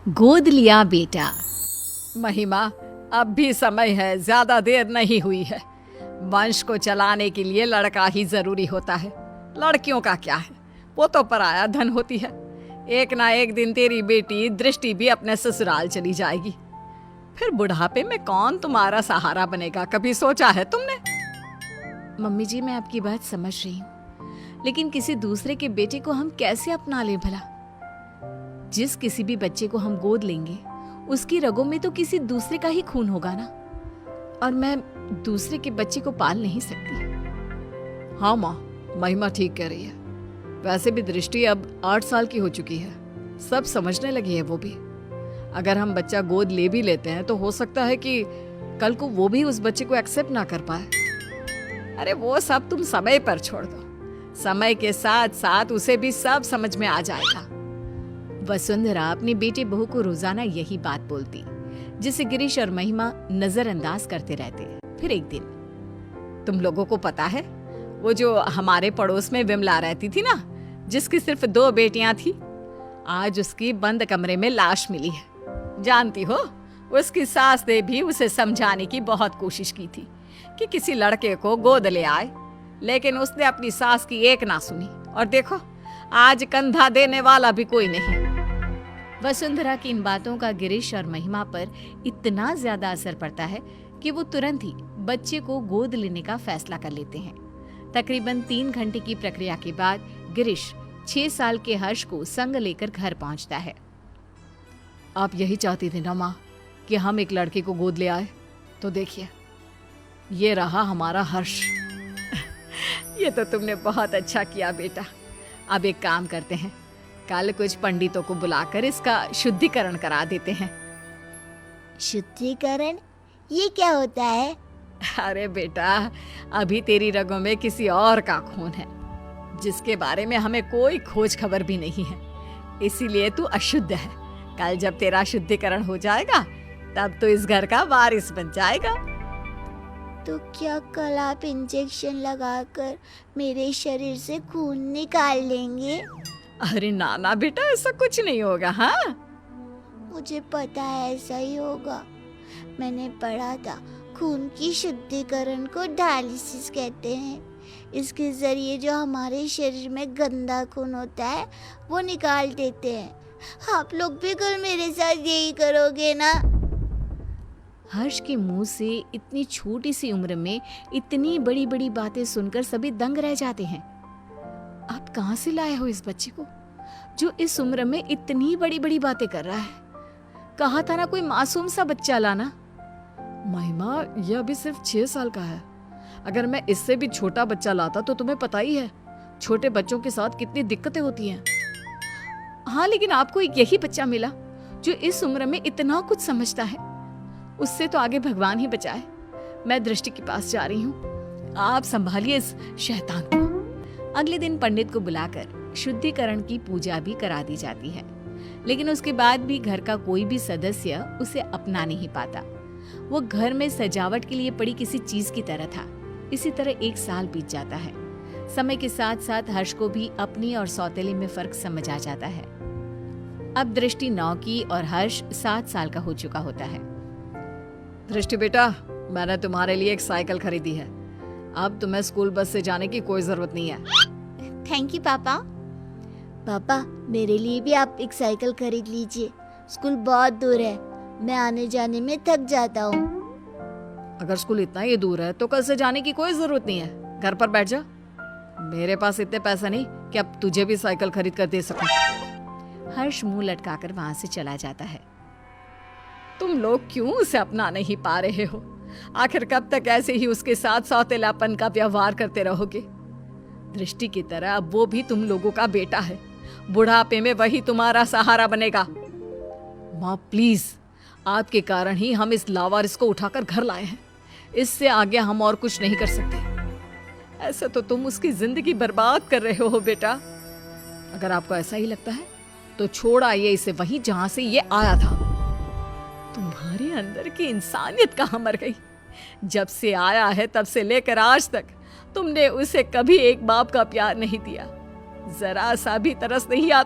गोद लिया बेटा। महिमा, अब भी समय है, ज्यादा देर नहीं हुई है। वंश को चलाने के लिए लड़का ही जरूरी होता है। लड़कियों का क्या है, वो तो पराया धन होती है। एक ना एक दिन तेरी बेटी दृष्टि भी अपने ससुराल चली जाएगी। फिर बुढ़ापे में कौन तुम्हारा सहारा बनेगा, कभी सोचा है तुमने? मम्मी जी, मैं आपकी बात समझ रही हूँ, लेकिन किसी दूसरे के बेटे को हम कैसे अपना लें भला? जिस किसी भी बच्चे को हम गोद लेंगे उसकी रगों में तो किसी दूसरे का ही खून होगा ना, और मैं दूसरे के बच्चे को पाल नहीं सकती। हाँ माँ, महिमा ठीक कह रही है। वैसे भी दृष्टि अब 8 साल की हो चुकी है, सब समझने लगी है वो भी। अगर हम बच्चा गोद ले भी लेते हैं तो हो सकता है कि कल को वो भी उस बच्चे को एक्सेप्ट ना कर पाए। अरे वो सब तुम समय पर छोड़ दो, समय के साथ साथ उसे भी सब समझ में आ जाएगा। वसुंधरा अपनी बेटे बहू को रोजाना यही बात बोलती, जिसे गिरीश और महिमा नजरअंदाज करते रहते। फिर एक दिन, तुम लोगों को पता है वो जो हमारे पड़ोस में विमला रहती थी ना, जिसकी सिर्फ 2 बेटियां थी, आज उसकी बंद कमरे में लाश मिली है। जानती हो, उसकी सास ने भी उसे समझाने की बहुत कोशिश की थी कि किसी लड़के को गोद ले आए, लेकिन उसने अपनी सास की एक ना सुनी। और देखो, आज कंधा देने वाला भी कोई नहीं। वसुंधरा की इन बातों का गिरीश और महिमा पर इतना ज्यादा असर पड़ता है कि वो तुरंत ही बच्चे को गोद लेने का फैसला कर लेते हैं। तकरीबन 3 घंटे की प्रक्रिया के बाद गिरीश 6 साल के हर्ष को संग लेकर घर पहुंचता है। आप यही चाहती थी ना माँ कि हम एक लड़के को गोद ले आए? तो देखिए, ये रहा हमारा हर्ष। ये तो तुमने बहुत अच्छा किया बेटा। अब एक काम करते हैं, कल कुछ पंडितों को बुलाकर इसका शुद्धिकरण करा देते हैं। शुद्धिकरण? ये क्या होता है? अरे बेटा, अभी तेरी रगों में किसी और का खून है, जिसके बारे में हमें कोई खोज खबर भी नहीं है, इसीलिए तू अशुद्ध है। कल जब तेरा शुद्धिकरण हो जाएगा, तब तो इस घर का वारिस बन जाएगा। तो क्या कल आप इंजेक्शन लगाकर मेरे शरीर से खून निकाल लेंगे? अरे ना ना बेटा, ऐसा कुछ नहीं होगा। हाँ, मुझे पता है ऐसा ही होगा। मैंने पढ़ा था, खून की शुद्धिकरण को डायलिसिस कहते हैं। इसके जरिए जो हमारे शरीर में गंदा खून होता है वो निकाल देते हैं। आप लोग भी कल मेरे साथ यही करोगे ना? हर्ष के मुंह से इतनी छोटी सी उम्र में इतनी बड़ी बड़ी बातें सुनकर सभी दंग रह जाते हैं। आप कहाँ से लाए हो इस बच्चे को, जो इस उम्र में इतनी बड़ी बड़ी बातें कर रहा है? कहा था ना कोई मासूम सा बच्चा लाना। महिमा, यह अभी सिर्फ 6 साल का है। अगर मैं इससे भी छोटा बच्चा लाता तो तुम्हें पता ही है छोटे बच्चों के साथ कितनी दिक्कतें होती हैं। हाँ, लेकिन आपको एक यही बच्चा मिला जो इस उम्र में इतना कुछ समझता है। उससे तो आगे भगवान ही बचाए। मैं दृष्टि के पास जा रही हूँ, आप संभालिए इस शैतान को। अगले दिन पंडित को बुलाकर शुद्धिकरण की पूजा भी करा दी जाती है, लेकिन उसके बाद भी घर का कोई भी सदस्य उसे अपना नहीं पाता। वो घर में सजावट के लिए पड़ी किसी चीज की तरह था। इसी तरह 1 साल बीत जाता है। समय के साथ साथ हर्ष को भी अपनी और सौतेले में फर्क समझ आ जाता है। अब दृष्टि 9 की और हर्ष 7 साल का हो चुका होता है। दृष्टि बेटा, मैंने तुम्हारे लिए एक साइकिल खरीदी है। अब तुम्हें स्कूल बस से जाने की कोई जरूरत नहीं है। थैंक यू पापा। पापा, मेरे लिए भी आप एक साइकिल खरीद लीजिए। स्कूल बहुत दूर है, मैं आने जाने में थक जाता हूँ। अगर स्कूल इतना ही दूर है तो कल से जाने की कोई जरूरत नहीं है, घर पर बैठ जा। मेरे पास इतने पैसे नहीं कि अब तुझे भी साइकिल खरीद कर दे सकूं। हर्ष मुंह लटकाकर वहां से चला जाता है। तुम लोग क्यों उसे अपना नहीं पा रहे हो? आखिर कब तक ऐसे ही उसके साथ सौतेलापन का व्यवहार करते रहोगे? दृष्टि की तरह अब वो भी तुम लोगों का बेटा है। बुढ़ापे में वही तुम्हारा सहारा बनेगा। माँ प्लीज, आपके कारण ही हम इस लावारिस को उठाकर घर लाए हैं। इससे आगे हम और कुछ नहीं कर सकते। ऐसा तो तुम उसकी जिंदगी बर्बाद कर रहे हो बेटा। अगर आपको ऐसा ही लगता है तो छोड़ आइए इसे वहीं जहां से ये आया था। तुम्हारे अंदर की इंसानियत कहाँ मर गई? जब से आया है तब से लेकर आज तक तुमने उसे कभी एक बाप का प्यार नहीं दिया, जरा सा भी तरस नहीं आता।